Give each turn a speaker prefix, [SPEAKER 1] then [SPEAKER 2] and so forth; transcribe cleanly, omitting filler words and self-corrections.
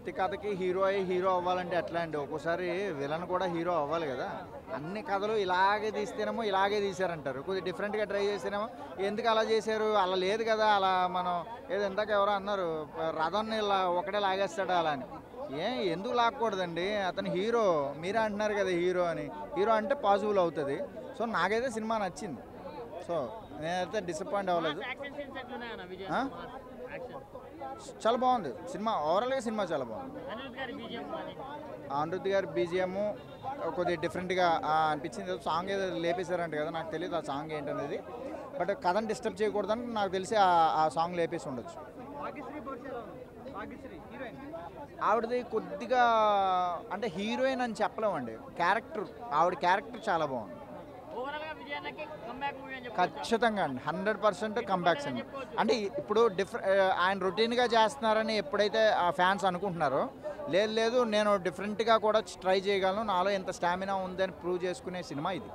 [SPEAKER 1] ప్రతి కథకి హీరో అవ్వాలంటే ఎట్లా అండి? ఒక్కోసారి విలన్ కూడా హీరో అవ్వాలి కదా. అన్ని కథలు ఇలాగే తీస్తేనేమో ఇలాగే తీశారంటారు, కొద్దిగా డిఫరెంట్గా ట్రై చేస్తేనేమో ఎందుకు అలా చేశారు, అలా లేదు కదా. అలా మనం ఏదో ఇందాక ఎవరో అన్నారు, రథాన్ని ఇలా ఒకటే లాగేస్తాడు అలా అని. ఎందుకు లాక్కూడదండి? అతను హీరో, మీరే అంటున్నారు కదా హీరో అని. హీరో అంటే పాజిబుల్ అవుతుంది. సో నాకైతే సినిమా నచ్చింది. సో నేనైతే డిసప్పాయింట్ అవ్వలేదు. చాలా బాగుంది సినిమా, ఓవరాల్గా సినిమా చాలా బాగుంది. అనిరుద్ధ్ గారి బీజిఎం కొద్దిగా డిఫరెంట్గా అనిపించింది. సాంగ్ ఏదో లేపేశారంట కదా, నాకు తెలియదు ఆ సాంగ్ ఏంటనేది. బట్ కథను డిస్టర్బ్ చేయకూడదని నాకు తెలిసి ఆ సాంగ్ లేపేసి ఉండొచ్చు. ఆవిడది కొద్దిగా అంటే హీరోయిన్ అని చెప్పలేమండి, క్యారెక్టర్, ఆవిడ క్యారెక్టర్ చాలా బాగుంది. ఖచ్చితంగా అండి, 100% కంబ్యాక్స్ అండి. అంటే ఇప్పుడు ఆయన రొటీన్గా చేస్తున్నారని ఎప్పుడైతే ఆ ఫ్యాన్స్ అనుకుంటున్నారో, లేదు నేను డిఫరెంట్గా కూడా ట్రై చేయగలను, నాలో ఎంత స్టామినా ఉందని ప్రూవ్ చేసుకునే సినిమా ఇది.